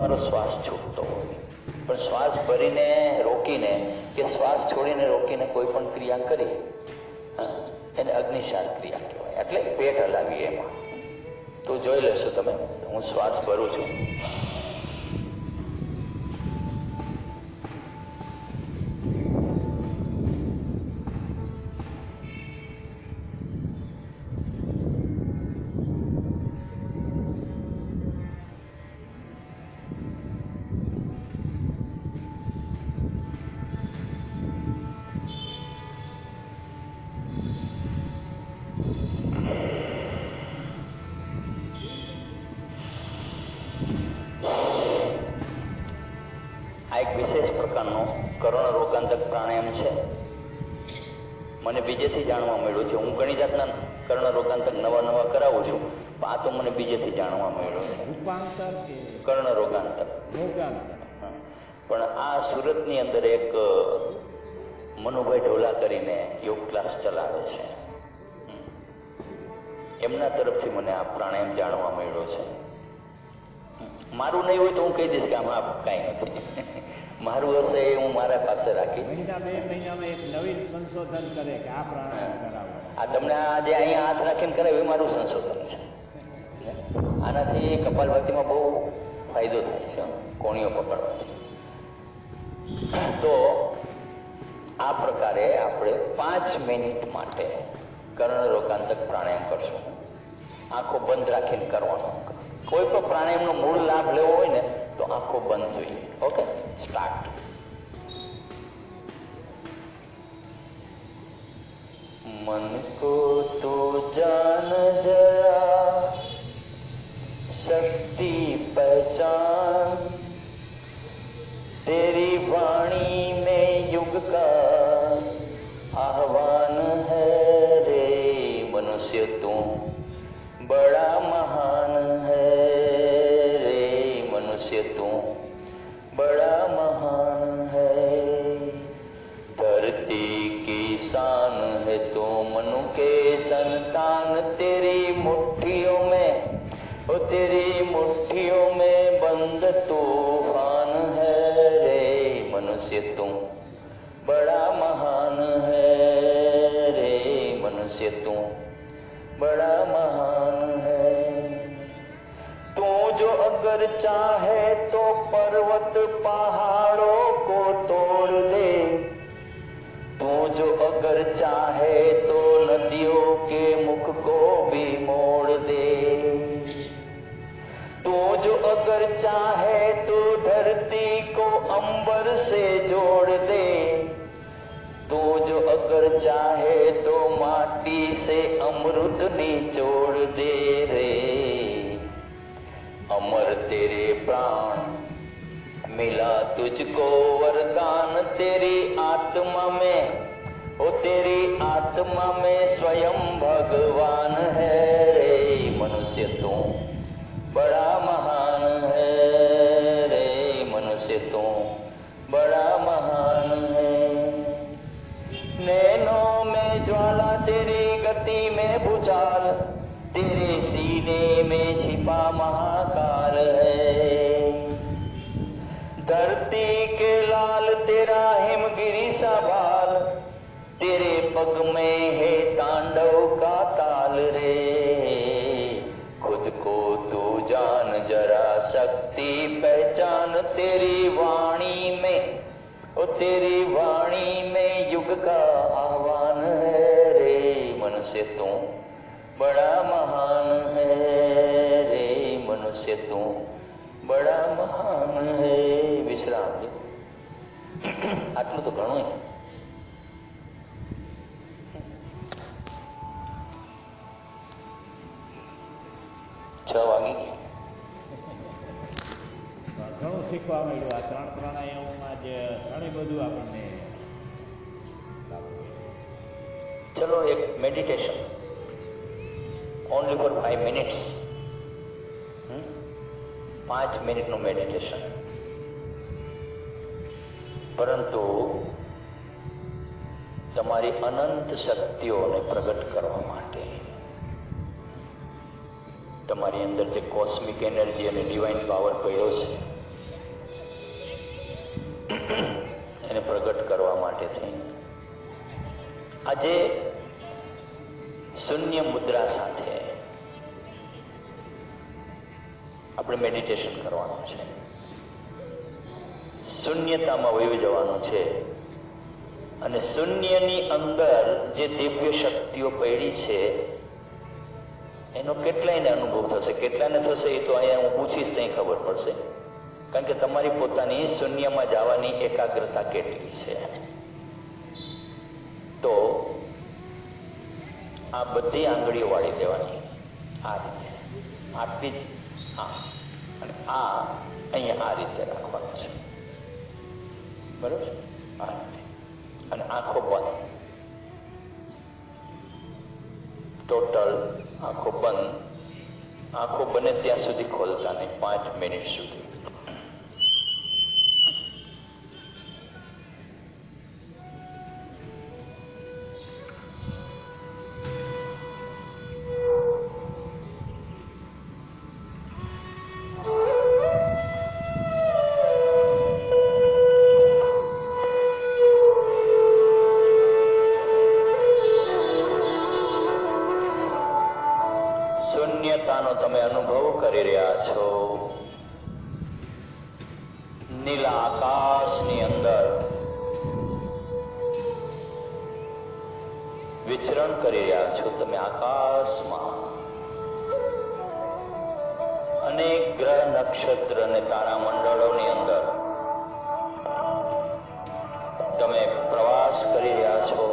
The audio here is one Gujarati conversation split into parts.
મારો શ્વાસ છૂટતો હોય, પણ શ્વાસ ભરીને રોકીને કે શ્વાસ છોડીને રોકીને કોઈ પણ ક્રિયા કરી એને અગ્નિશાર ક્રિયા કહેવાય. એટલે પેટ હલાવીએ એમાં. તો જોઈ લેશો તમે. હું શ્વાસ ભરું છું, વિશેષ પ્રકારનો કર્ણ રોગાંતક પ્રાણાયામ છે. મને બીજેથી જાણવા મળ્યું છે. હું ઘણી જાતના કર્ણ રોગાંતક નવા કરાવું છું, પણ આ તો મને બીજેથી જાણવા મળ્યો છે. કર્ણ રોગાંતક. પણ આ સુરતની અંદર એક મનુભાઈ ઢોલા કરીને યોગ ક્લાસ ચલાવે છે, એમના તરફથી મને આ પ્રાણાયામ જાણવા મળ્યો છે. મારું નહીં હોય તો હું કહી દઈશ કે આમાં કાંઈ નથી. મારું હશે એ હું મારા પાસે રાખી. મહિના 2 મહિનામાં એક નવીન સંશોધન કરે કે આ પ્રાણાયામ કરાવો. આ તમને આજે અહીંયા હાથ રાખીને કરાવ્યું એ મારું સંશોધન છે. આનાથી કપાલભાતીમાં બહુ ફાયદો થાય છે, કોણીઓ પકડવાથી. તો આ પ્રકારે આપણે 5 મિનિટ માટે કર્ણ રોગાંતક પ્રાણાયામ કરશું. આંખો બંધ રાખીને કરવાનો. કોઈ પણ પ્રાણાયામનો મૂળ લાભ લેવો હોય ને તો આંખો બંધ જોઈએ. Okay, start. मन को तो जान जरा शक्ति पहचान, तेरी वाणी में युग का आह्वान है रे मनुष्य तू बड़ा महान है रे मनुष्य तू बड़ा महान है, धरती की शान है तो मनु के संतान, तेरी मुट्ठियों में ओ तेरी मुट्ठियों में बंद तूफान है रे मनुष्य तू बड़ा महान है रे मनुष्य तू बड़ा महान है। तू जो अगर चाहे तो पर्वत पहाड़ों को तोड़ दे, तू जो अगर चाहे तो नदियों के मुख को भी मोड़ दे, तू जो अगर चाहे तो धरती को अंबर से जोड़ दे, तू जो अगर चाहे तो माटी से अमृत निचोड़ दे रे, अमर तेरे प्राण मिला तुझको वरदान, तेरी आत्मा में ओ तेरी आत्मा में स्वयं भगवान है रे मनुष्य तू बड़ा महान है रे मनुष्य तू बड़ा महान है। नैनों में ज्वाला तेरी गति में भूचाल, तेरे सीने में छिपा महाकाल है, धरती के लाल तेरा हिमगिरी सा भाल, तेरे पग में है तांडव का ताल रे, खुद को तू जान जरा शक्ति पहचान, तेरी वाणी में ओ तेरी वाणी में युग का आह्वान है रे मनुष्य तू बड़ा महान है रे मनुष्य तू बड़ा महान है। विश्राम लो. આટલું તો ઘણું. 6 વાગી ગયા. ઘણું શીખવા મળ્યું. આ 3 પ્રાણાયામમાં જ ઘણી બધું આપણને. ચલો એક મેડિટેશન ઓનલી ફોર 5 મિનિટ્સ. 5 મિનિટનું મેડિટેશન, પરંતુ તમારી અનંત શક્તિઓને પ્રગટ કરવા માટે, તમારી અંદર જે કોસ્મિક એનર્જી અને ડિવાઇન પાવર પડ્યો છે એને પ્રગટ કરવા માટે થઈ આજે શૂન્ય મુદ્રા સાથે આપણે મેડિટેશન કરવાનું છે. શૂન્યતામાં વહી જવાનું છે અને શૂન્યની અંદર જે દિવ્ય શક્તિઓ પડી છે એનો કેટલાયને અનુભવ થશે, કેટલાને થશે એ તો અહીંયા હું પૂછીશ ત્યાં ખબર પડશે. કારણ કે તમારી પોતાની શૂન્યમાં જવાની એકાગ્રતા કેટલી છે. તો આ બધી આંગળીઓ વાળી દેવાની આ રીતે, આટલી જ અને આ અહીંયા આ રીતે રાખવાનું છે, બરોબર? આ રીતે અને આંખો બંધ, ટોટલ આંખો બંધ. આંખો બને ત્યાં સુધી ખોલતા નહીં, 5 મિનિટ સુધી. શૂન્યતાનો તમે અનુભવ કરી રહ્યા છો. નીલા આકાશની અંદર વિચરણ કરી રહ્યા છો તમે. આકાશમાં અનેક ગ્રહ, નક્ષત્ર અને તારામંડળોની અંદર તમે પ્રવાસ કરી રહ્યા છો.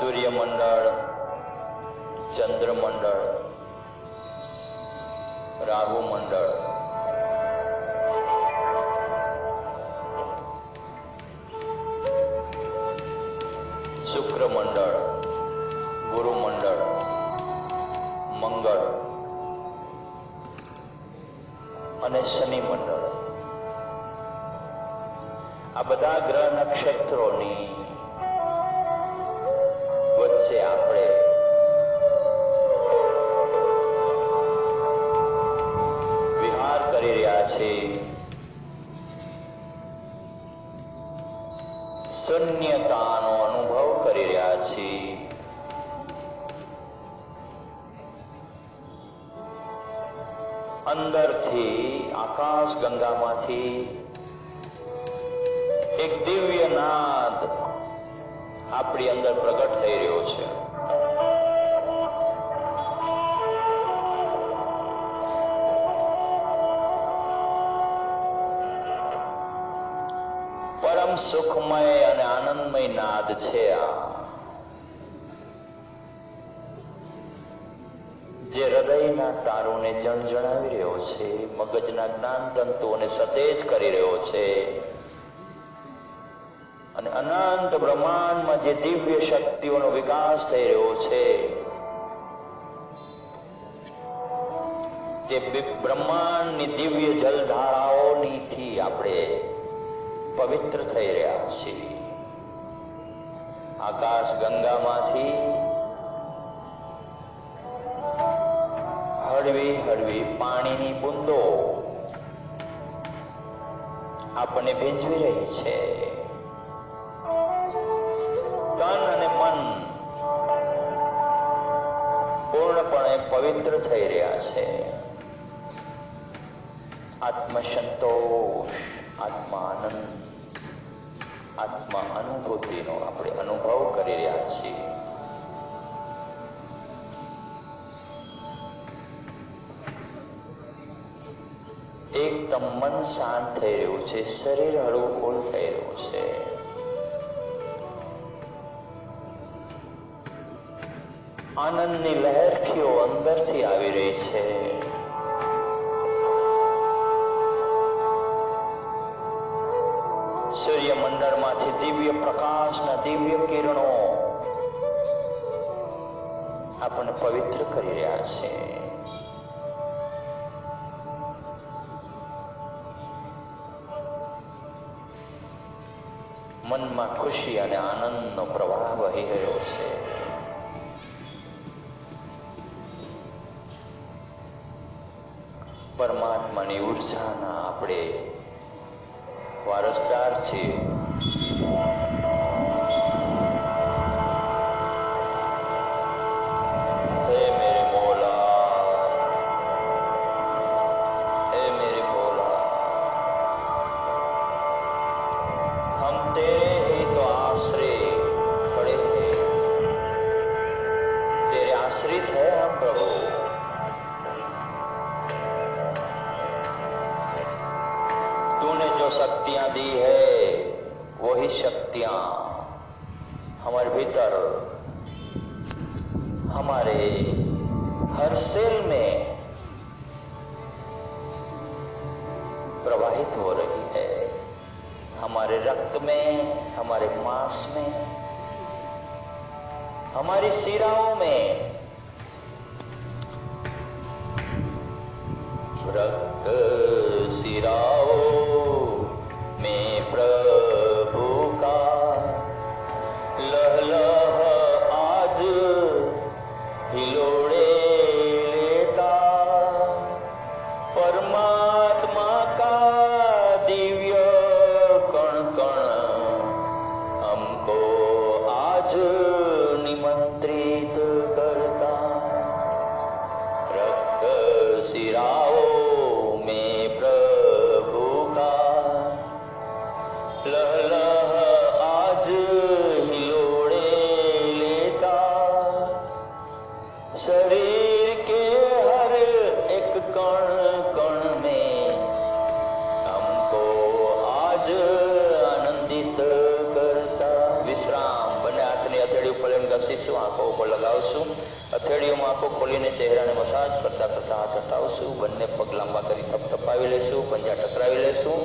સૂર્યમંડળ, ચંદ્રમંડળ, રાહુમંડળ, શુક્રમંડળ, ગુરુમંડળ, મંગળ અને શનિ મંડળ, આ બધા ગ્રહ નક્ષત્રોની વચ્ચે આપણે વિહાર કરી રહ્યા છીએ. શૂન્યતાનો અનુભવ કરી રહ્યા છીએ. અંદરથી આકાશ ગંગામાંથી એક દિવ્ય નાદ આપણી અંદર પ્રગટ થઈ રહ્યો છે. પરમ સુખમય અને આનંદમય નાદ છે આ, જે હૃદયના તારુને જણજણાવી રહ્યો છે, મગજના જ્ઞાન તંતુઓને સતેજ કરી રહ્યો છે અને અનંત બ્રહ્માંડમાં જે દિવ્ય શક્તિઓનો વિકાસ થઈ રહ્યો છે તે બ્રહ્માંડની દિવ્ય જલધારાઓથી આપણે પવિત્ર થઈ રહ્યા છીએ. આકાશ ગંગામાંથી હળવી હળવી પાણીની બૂંદો આપણને ભેજવી રહી છે. તન અને મન પૂર્ણપણે પવિત્ર થઈ રહ્યા છે. આત્મસંતોષ, આત્મા આનંદ, આત્મા અનુભૂતિનો આપણે અનુભવ કરી રહ્યા છીએ. એકદમ મન શાંત થઈ રહ્યું છે, શરીર હળવું થઈ રહ્યું છે. આનંદની લહેરખીઓ અંદરથી આવી રહી છે. સૂર્યમંડળમાંથી દિવ્ય પ્રકાશના દિવ્ય કિરણો આપણને પવિત્ર કરી રહ્યા છે. મનમાં ખુશી અને આનંદનો પ્રવાહ વહી રહ્યો છે. પરમાત્માની ઉર્જાના આપણે વારસદાર છીએ. હે મેરે મોલા, હે મેરે મોલા, हम तेरे ही तो आश्रय खड़े हैं, तेरे आश्रित है हम प्रभु. तूने जो शक्तियां दी है वही शक्तियां हमारे भीतर, हमारे हर सेल में प्रवाहित हो रही है, हमारे रक्त में, हमारे मांस में, हमारी शिराओं में. रक्त शिराओं में प्रभु का लह लह आज हिलोड़े लेता, परमात्मा का दिव्य कण कण हमको आज निमंत्रित करता. रक्त शिराओं में प्रभु का लह लह आज हिलोड़े लेता, शरीर के हर एक कण कण में हमको आज आनंदित करता. विश्राम. બંને હાથની હથેળી ઉપર એમ ઘસીશું, આંખો ઉપર લગાવશું. હથેળીઓમાં આંખો ખોલીને ચહેરાને મસાજ કરતા કરતા હાથ હટાવશું. બંને પગ લાંબા કરી થપથપાવી લેશું, પંજા ટકરાવી લેશું.